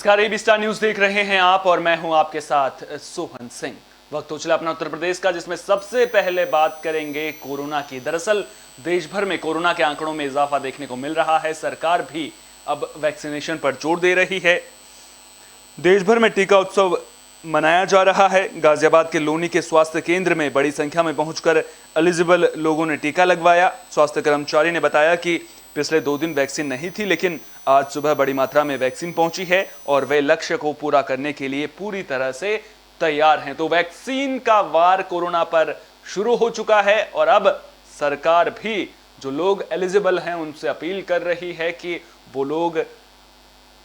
नमस्कार, AB star news देख रहे हैं आप और मैं हूं आपके साथ सोहन सिंह। वक्त हो चला अपना उत्तर प्रदेश का, जिसमें सबसे पहले बात करेंगे कोरोना की। दरअसल देश भर में कोरोना के आंकड़ों में इजाफा देखने को मिल रहा है। सरकार भी अब वैक्सीनेशन पर जोर दे रही है। देश भर में टीका उत्सव मनाया जा रहा है। गाजियाबाद के लोनी के स्वास्थ्य केंद्र में बड़ी संख्या में पहुंचकर एलिजिबल लोगों ने टीका लगवाया। स्वास्थ्य कर्मचारी ने बताया कि पिछले 2 दिन वैक्सीन नहीं थी, लेकिन आज सुबह बड़ी मात्रा में वैक्सीन पहुंची है और वे लक्ष्य को पूरा करने के लिए पूरी तरह से तैयार हैं। तो वैक्सीन का वार कोरोना पर शुरू हो चुका है और अब सरकार भी जो लोग एलिजिबल हैं उनसे अपील कर रही है कि वो लोग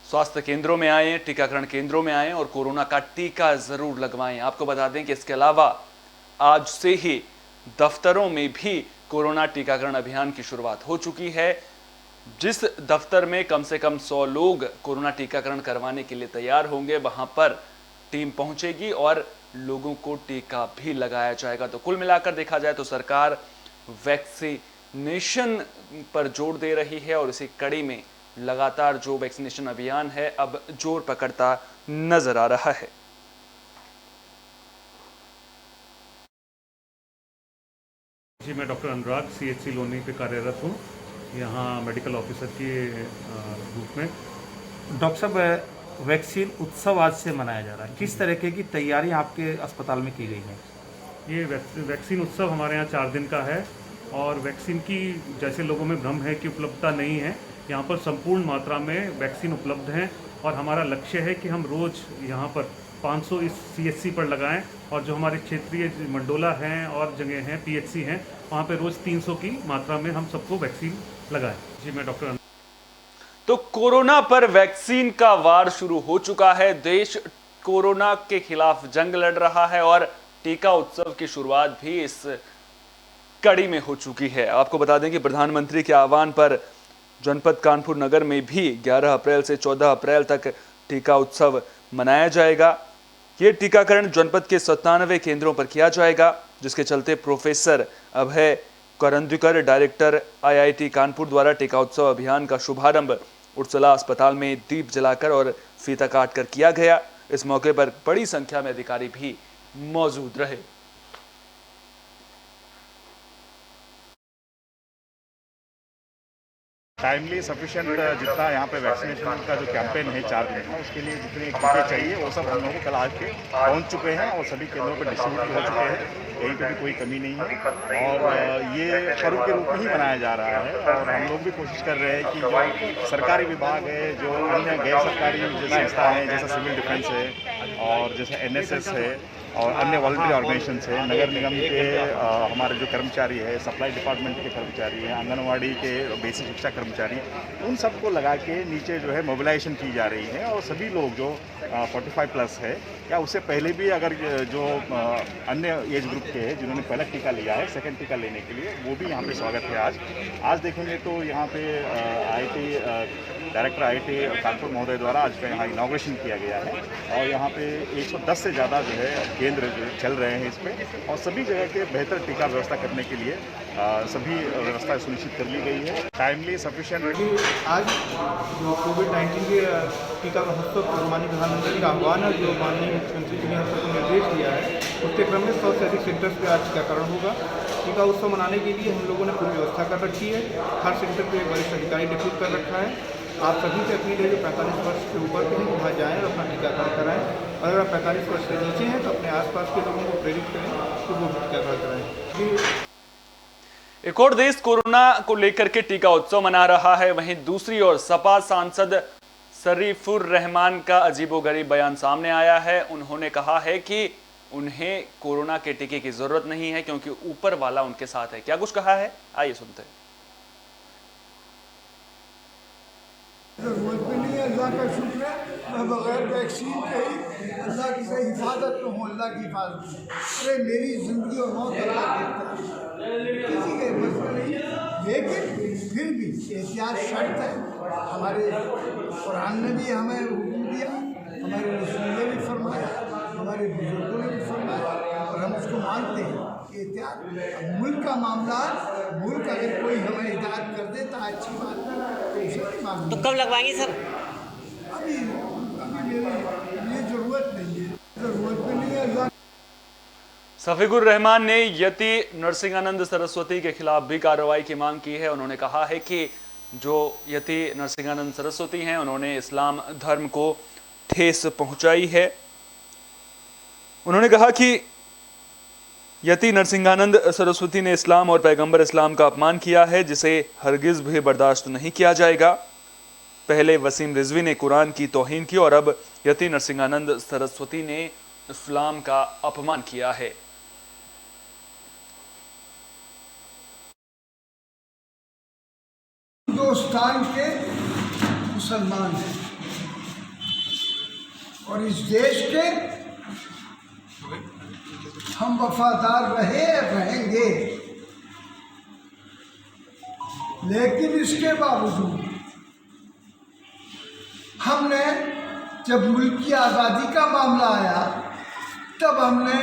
स्वास्थ्य केंद्रों में आए, टीकाकरण केंद्रों में आए और कोरोना का टीका जरूर लगवाएं। आपको बता दें कि इसके अलावा आज से ही दफ्तरों में भी कोरोना टीकाकरण अभियान की शुरुआत हो चुकी है। जिस दफ्तर में कम से कम 100 लोग कोरोना टीकाकरण करवाने के लिए तैयार होंगे, वहां पर टीम पहुंचेगी और लोगों को टीका भी लगाया जाएगा। तो कुल मिलाकर देखा जाए तो सरकार वैक्सीनेशन पर जोर दे रही है और इसी कड़ी में लगातार जो वैक्सीनेशन अभियान है अब जोर पकड़ता नजर आ रहा है। जी, मैं डॉक्टर अनुराग CHC लोनी पे कार्यरत हूँ, यहाँ मेडिकल ऑफिसर के रूप में। डॉक्टर साहब, वैक्सीन उत्सव आज से मनाया जा रहा है, किस तरीके की तैयारी आपके अस्पताल में की गई है? ये वैक्सीन उत्सव हमारे यहाँ 4 दिन का है और वैक्सीन की जैसे लोगों में भ्रम है कि उपलब्धता नहीं है, यहाँ पर संपूर्ण मात्रा में वैक्सीन उपलब्ध हैं और हमारा लक्ष्य है कि हम रोज़ यहाँ पर 500 इस CHC पर लगाएं और जो हमारे क्षेत्रीय मंडोला हैं और जगह हैं PHC हैं, वहाँ पे रोज़ 300 की मात्रा में हम सबको वैक्सीन लगाएं। जी, मैं डॉक्टर। तो कोरोना पर वैक्सीन का वार शुरू हो चुका है। देश कोरोना के खिलाफ जंग लड़ रहा है और टीका उत्सव की शुरुआत भी इस कड़ी में हो चुकी है। आपको बता दें कि प्रधानमंत्री के आह्वान पर जनपद कानपुर नगर में भी 11 अप्रैल से 14 अप्रैल तक टीका उत्सव मनाया जाएगा। ये टीकाकरण जनपद के 97 केंद्रों पर किया जाएगा, जिसके चलते professor Abhay Karandikar, director IIT Kanpur द्वारा टीका उत्सव अभियान का शुभारंभ उर्सला अस्पताल में दीप जलाकर और फीता काट कर किया गया। इस मौके पर बड़ी संख्या में अधिकारी भी मौजूद रहे। टाइमली सफिशिएंट जितना यहाँ पे वैक्सीनेशन का जो कैंपेन है 4 दिन का, उसके लिए जितने टीके चाहिए वो सब हम लोगों को कल आज के पहुँच चुके हैं और सभी केंद्रों पर डिस्ट्रीब्यूट हो चुके हैं। कहीं पे भी कोई कमी नहीं है और ये पर्व के रूप में ही मनाया जा रहा है और हम लोग भी कोशिश कर रहे हैं कि जो सरकारी विभाग है, जो अन्य गैर सरकारी जो संस्था है, जैसे सिविल डिफेंस है और जैसे NSS है और अन्य वॉलंटरी ऑर्गेनाइजेशंस है, नगर निगम के हमारे जो कर्मचारी है, सप्लाई डिपार्टमेंट के कर्मचारी हैं, आंगनवाड़ी के बेसिक शिक्षा कर्मचारी, उन सबको लगा के नीचे जो है मोबिलाइजेशन की जा रही है और सभी लोग जो 45 प्लस है या उससे पहले भी अगर जो अन्य एज ग्रुप के हैं जिन्होंने पहला टीका लिया है, सेकंड टीका लेने के लिए, वो भी यहाँ पे स्वागत है। आज देखेंगे तो यहाँ पे डायरेक्टर IIT कानपुर महोदय द्वारा आज का यहाँ इनॉग्रेशन किया गया है और यहाँ पे 110 से ज़्यादा जो है केंद्र चल रहे हैं इस पर और सभी जगह के बेहतर टीका व्यवस्था करने के लिए सभी व्यवस्था सुनिश्चित कर ली गई है। Timely sufficient. आज जो कोविड-19 के टीका महोत्सव माननीय प्रधानमंत्री का आह्वान है, जो माननीय मुख्यमंत्री जी ने हम सबको निर्देश दिया है, उसके क्रम में 100 से अधिक सेंटर्स पे आज टीकाकरण होगा। टीका उत्सव मनाने के लिए हम लोगों ने पूरी व्यवस्था कर रखी है। हर सेंटर पे एक वरिष्ठ अधिकारी डिप्यूट कर रखा है। आप सभी से अपील है जो 45 वर्ष के ऊपर के हैं वहाँ जाएँ और अपना टीकाकरण कराएँ। अगर आप 45 वर्ष से नीचे हैं तो अपने आसपास के लोगों को प्रेरित करें कि वो टीकाकरण कराएँ। एक और देश कोरोना को लेकर के टीका उत्सव मना रहा है, वहीं दूसरी ओर सपा सांसद शरीफुर रहमान का अजीबोगरीब बयान सामने आया है। उन्होंने कहा है कि उन्हें कोरोना के टीके की जरूरत नहीं है क्योंकि ऊपर वाला उनके साथ है। क्या कुछ कहा है, आइए सुनते हैं। जरूरत भी नहीं है, अल्लाह का शुक्र है, मैं बगैर वैक्सीन के ही अल्लाह की हिफाजत में हूँ। अल्लाह की हिफाजत में, अरे मेरी जिंदगी और मौत अल्लाह की किसी के बस में नहीं, लेकिन फिर भी एहतियात शर्त है। हमारे कुरान ने भी हमें हुक्म दिया, हमारे रसूल ने भी फरमाया, हमारे बुजुर्गों ने भी फरमाया और हम उसको मानते हैं। एहतियात, मुल्क का मामला, मुल्क अगर कोई हमें हिदायत कर दे तो अच्छी बात है, तो उसे नहीं मांगेंगे। तो कब लगवाएंगे सर? अभी ये ज़रूरत नहीं है, ज़रूरत भी नहीं है। अल्लाह सफीकुर रहमान ने यति नरसिंहानंद सरस्वती के खिलाफ भी कार्रवाई की मांग की है। उन्होंने कहा है कि जो यति नरसिंहानंद सरस्वती हैं उन्होंने इस्लाम धर्म को ठेस पहुंचाई है। उन्होंने कहा कि यति नरसिंहानंद सरस्वती ने इस्लाम और पैगंबर इस्लाम का अपमान किया है, जिसे हरगिज भी बर्दाश्त नहीं किया जाएगा। पहले वसीम रिजवी ने कुरान की तौहीन की और अब यति नरसिंहानंद सरस्वती ने इस्लाम का अपमान किया है। हिंदुस्तान के मुसलमान हैं और इस देश के हम वफादार रहे रहेंगे, लेकिन इसके बावजूद हमने जब मुल्क की आज़ादी का मामला आया तब हमने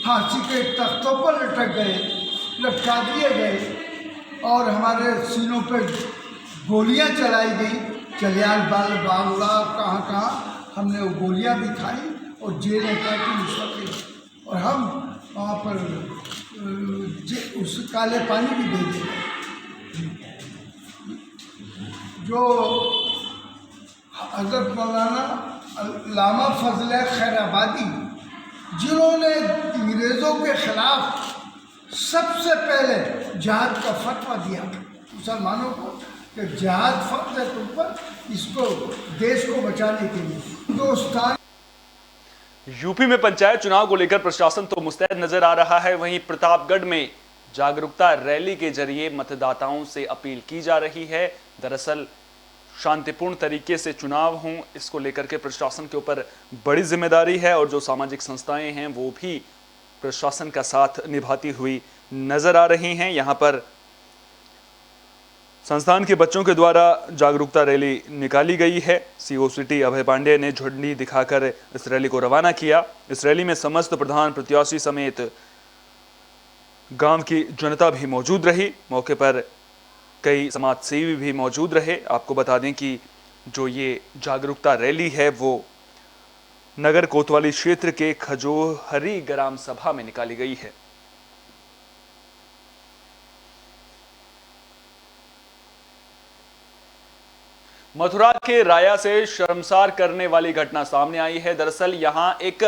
फांसी के तख्तों पर लटका दिए गए और हमारे सीनों पर गोलियां चलाई गई। जलियांवाला बागला कहाँ हमने वो गोलियां भी खाई और जेलें काटी उस वक्त, और हम वहाँ पर उस काले पानी भी दे दिए। जो हज़रत मौलाना अल्लामा फजल खैराबादी, जिन्होंने अंग्रेज़ों के खिलाफ सबसे पहले जिहाद का फतवा दिया मुसलमानों को कि जिहाद फर्ज है तुम पर, इसको देश को बचाने के लिए। हिंदुस्तान यूपी में पंचायत चुनाव को लेकर प्रशासन तो मुस्तैद नजर आ रहा है, वहीं प्रतापगढ़ में जागरूकता रैली के जरिए मतदाताओं से अपील की जा रही है। दरअसल शांतिपूर्ण तरीके से चुनाव हों, इसको लेकर के प्रशासन के ऊपर बड़ी जिम्मेदारी है और जो सामाजिक संस्थाएं हैं वो भी प्रशासन का साथ निभाती हुई नजर आ रही हैं। यहां पर संस्थान के बच्चों के द्वारा जागरूकता रैली निकाली गई है। सीओ सिटी अभय पांडे ने झंडी दिखाकर इस रैली को रवाना किया। इस रैली में समस्त प्रधान प्रत्याशी समेत गांव की जनता भी मौजूद रही। मौके पर कई समाज सेवी भी मौजूद रहे। आपको बता दें कि जो ये जागरूकता रैली है वो नगर कोतवाली क्षेत्र के खजोहरी ग्राम सभा में निकाली गई है। मथुरा के राया से शर्मसार करने वाली घटना सामने आई है। दरअसल यहां एक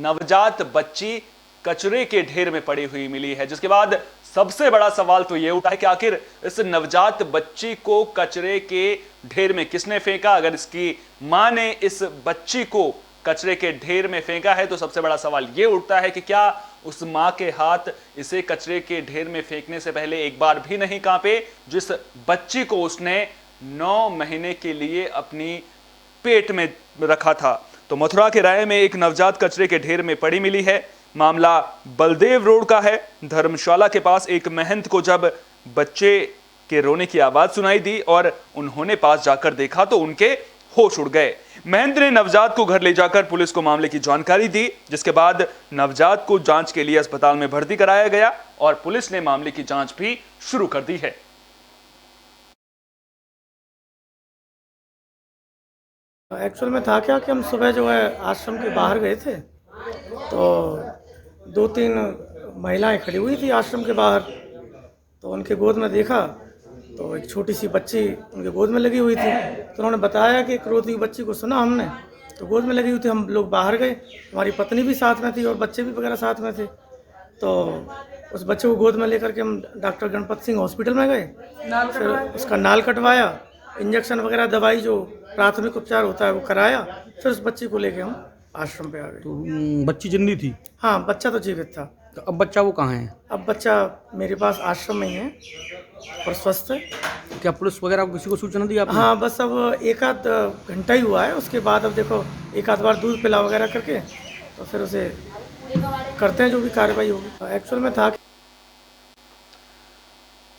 नवजात बच्ची कचरे के ढेर में पड़ी हुई मिली है, जिसके बाद सबसे बड़ा सवाल तो यह उठा है कि आखिर इस नवजात बच्ची को कचरे के ढेर में किसने फेंका। अगर इसकी मां ने इस बच्ची को कचरे के ढेर में फेंका है तो सबसे बड़ा सवाल यह उठता है कि क्या उस मां के हाथ इसे कचरे के ढेर में फेंकने से पहले एक बार भी नहीं कांपे, जिस बच्ची को उसने 9 महीने के लिए अपनी पेट में रखा था। तो मथुरा के राय में एक नवजात कचरे के ढेर में पड़ी मिली है। मामला बलदेव रोड का है। धर्मशाला के पास एक महंत को जब बच्चे के रोने की आवाज सुनाई दी और उन्होंने पास जाकर देखा तो उनके होश उड़ गए। महंत ने नवजात को घर ले जाकर पुलिस को मामले की जानकारी दी, जिसके बाद नवजात को जांच के लिए अस्पताल में भर्ती कराया गया और पुलिस ने मामले की जांच भी शुरू कर दी है। एक्चुअल में था क्या कि हम सुबह जो है आश्रम के बाहर गए थे तो 2-3 महिलाएं खड़ी हुई थी आश्रम के बाहर। तो उनके गोद में देखा तो एक छोटी सी बच्ची उनके गोद में लगी हुई थी। तो उन्होंने बताया कि एक रोती हुई बच्ची को सुना हमने, तो गोद में लगी हुई थी। हम लोग बाहर गए, हमारी पत्नी भी साथ में थी और बच्चे भी वगैरह साथ में थे। तो उस बच्चे को गोद में लेकर के हम डॉक्टर गणपत सिंह हॉस्पिटल में गए। फिर उसका नाल कटवाया, इंजेक्शन वगैरह दवाई जो प्राथमिक उपचार होता है वो कराया। फिर उस बच्ची को लेके हम आश्रम पे आ गए। तो बच्ची जिंदी थी? हाँ, बच्चा तो जीवित था। तो अब बच्चा वो कहाँ है? अब बच्चा मेरे पास आश्रम में ही है और स्वस्थ है। क्या पुलिस वगैरह को किसी को सूचना दी आपने? हाँ, बस अब 1-आध घंटा ही हुआ है। उसके बाद अब देखो 1-आध बार दूध पिला वगैरह करके तो फिर उसे करते हैं जो भी कार्रवाई होगी। एक्चुअल में था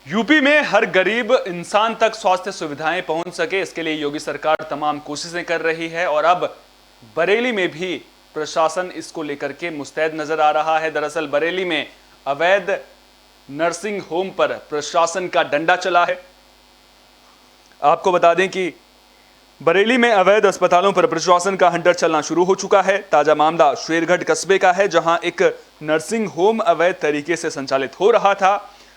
यूपी में हर गरीब इंसान तक स्वास्थ्य सुविधाएं पहुंच सके, इसके लिए योगी सरकार तमाम कोशिशें कर रही है और अब बरेली में भी प्रशासन इसको लेकर के मुस्तैद नजर आ रहा है। दरअसल बरेली में अवैध नर्सिंग होम पर प्रशासन का डंडा चला है। आपको बता दें कि बरेली में अवैध अस्पतालों पर प्रशासन का हंटर चलना शुरू हो चुका है। ताजा मामला शेरगढ़ कस्बे का है, जहां एक नर्सिंग होम अवैध तरीके से संचालित हो रहा था।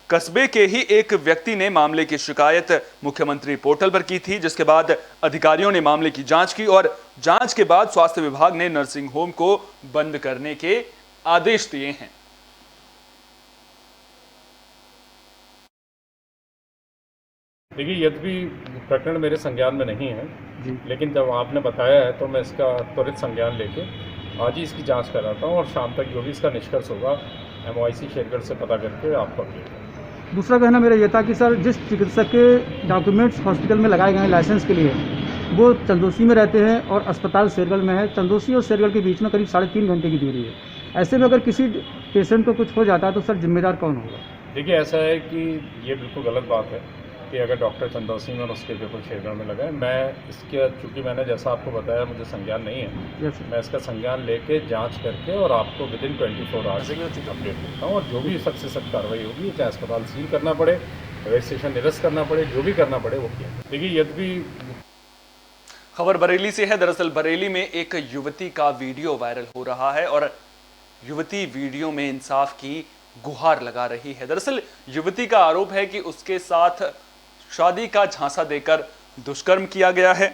कस्बे के ही एक व्यक्ति ने मामले की शिकायत मुख्यमंत्री पोर्टल पर की थी, जिसके बाद अधिकारियों ने मामले की जांच की और जांच के बाद स्वास्थ्य विभाग ने नर्सिंग होम को बंद करने के आदेश दिए हैं। देखिए, यद्यपि प्रकरण मेरे संज्ञान में नहीं है, लेकिन जब आपने बताया है तो मैं इसका त्वरित संज्ञान लेके आज ही इसकी जांच कराता हूं और शाम तक जो भी इसका निष्कर्ष होगा MOIC शेरगढ़ से पता करके आपको अपडेट करूंगा। दूसरा कहना मेरा ये था कि सर, जिस चिकित्सक के डॉक्यूमेंट्स हॉस्पिटल में लगाए गए हैं लाइसेंस के लिए, वो चंदोसी में रहते हैं और अस्पताल शेरगढ़ में है। चंदोसी और शेरगढ़ के बीच में करीब 3.5 घंटे की दूरी है। ऐसे में अगर किसी पेशेंट को कुछ हो जाता है तो सर जिम्मेदार कौन होगा? देखिए, ऐसा है कि ये बिल्कुल गलत बात है कि अगर डॉक्टर चंदौसी में और उसके बिल्कुल शेरगढ़ में लगा है। मैं इसके, चूँकि मैंने जैसा आपको बताया मुझे संज्ञान नहीं है, मैं इसका संज्ञान लेके जांच करके और आपको विदिन 24 आवर्स अपडेट देता हूँ और जो भी सख्त से सख्त कार्रवाई होगी, चाहे अस्पताल सील करना पड़े, रजिस्ट्रेशन निरस्त करना पड़े, जो भी करना पड़े वो किया। देखिए, यद्यपि खबर बरेली से है। दरअसल बरेली में एक युवती का वीडियो वायरल हो रहा है और युवती वीडियो में इंसाफ की गुहार लगा रही है। दरअसल युवती का आरोप है कि उसके साथ शादी का झांसा देकर दुष्कर्म किया गया है।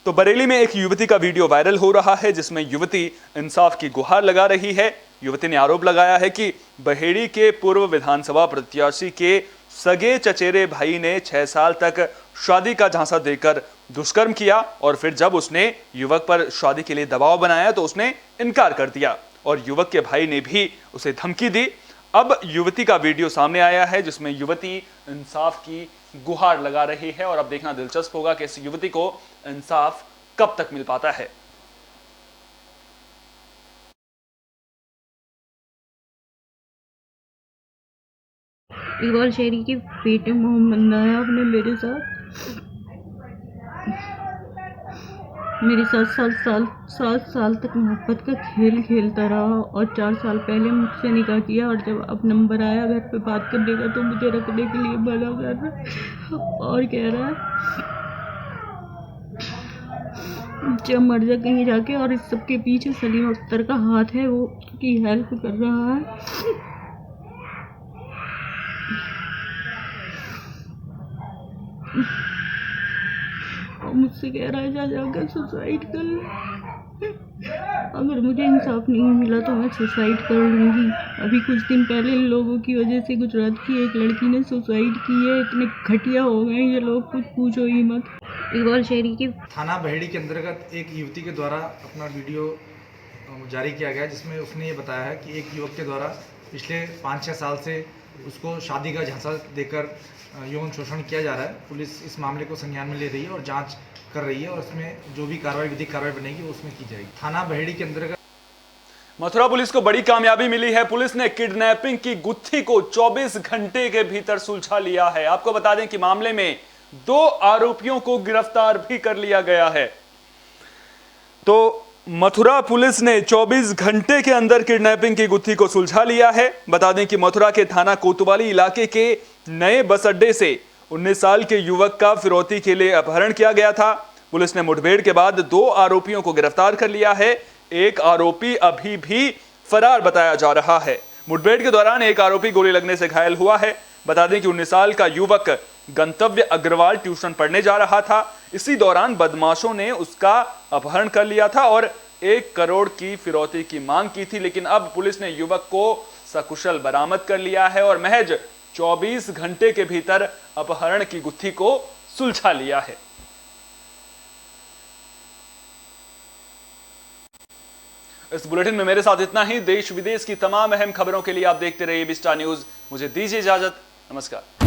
तो बरेली में एक युवती का वीडियो वायरल हो रहा है, जिसमें युवती इंसाफ की गुहार लगा रही है। युवती ने आरोप लगाया है कि बहेड़ी के पूर्व विधानसभा प्रत्याशी के सगे चचेरे भाई ने 6 साल तक शादी का झांसा देकर दुष्कर्म किया और फिर जब उसने युवक पर शादी के लिए दबाव बनाया तो उसने इनकार कर दिया और युवक के भाई ने भी उसे धमकी दी। अब युवती का वीडियो सामने आया है, जिसमें युवती इंसाफ की गुहार लगा रही है और अब देखना दिलचस्प होगा कि इस युवती को इंसाफ कब तक मिल पाता है। इकबाल शेरी की बेटे मोहम्मद नायाब ने मेरे साथ मेरे साथ 7 साल तक मोहब्बत का खेल खेलता रहा और 4 साल पहले मुझसे निकाह किया और जब अब नंबर आया घर पे बात करने का तो मुझे रखने के लिए मना कर रहा और कह रहा है जब मर जा कहीं जाके, और इस सब के पीछे सलीम अख्तर का हाथ है, वो उसकी हेल्प कर रहा है। और मुझसे कह रहा है जा जाकर सुसाइड कर ले। अगर मुझे इंसाफ नहीं मिला तो मैं सुसाइड कर लूँगी। अभी कुछ दिन पहले इन लोगों की वजह से गुजरात की एक लड़की ने सुसाइड की है। इतने घटिया हो गए ये लोग, कुछ पूछो ही मत। इकबाल शेरी की थाना बहेड़ी के अंतर्गत एक युवती के द्वारा अपना वीडियो जारी किया गया, जिसमें उसने ये बताया है कि एक युवक के द्वारा पिछले 5-6 साल से उसको शादी का झांसा देकर यौन शोषण किया जा रहा है। पुलिस इस मामले को संज्ञान में ले रही है और जांच कर रही है और उसमें जो भी कार्रवाई, विधिक कार्रवाई बनेगी वो उसमें की जाएगी। थाना बहेड़ी के अंतर्गत मथुरा पुलिस को बड़ी कामयाबी मिली है। पुलिस ने किडनैपिंग की गुत्थी को 24 घंटे के भीतर सुलझा लिया है। आपको बता दें कि मामले में 2 आरोपियों को गिरफ्तार भी कर लिया गया है। तो मथुरा पुलिस ने 24 घंटे के अंदर किडनैपिंग की गुत्थी को सुलझा लिया है। बता दें कि मथुरा के थाना कोतवाली इलाके के नए बस अड्डे से 19 साल के युवक का फिरौती के लिए अपहरण किया गया था। पुलिस ने मुठभेड़ के बाद 2 आरोपियों को गिरफ्तार कर लिया है। एक आरोपी अभी भी फरार बताया जा रहा है। मुठभेड़ के दौरान एक आरोपी गोली लगने से घायल हुआ है। बता दें कि 19 साल का युवक गंतव्य अग्रवाल ट्यूशन पढ़ने जा रहा था। इसी दौरान बदमाशों ने उसका अपहरण कर लिया था और 1 करोड़ की फिरौती की मांग की थी, लेकिन अब पुलिस ने युवक को सकुशल बरामद कर लिया है और महज 24 घंटे के भीतर अपहरण की गुत्थी को सुलझा लिया है। इस बुलेटिन में मेरे साथ इतना ही। देश विदेश की तमाम अहम खबरों के लिए आप देखते रहिए बिस्टा न्यूज। मुझे दीजिए इजाजत। नमस्कार।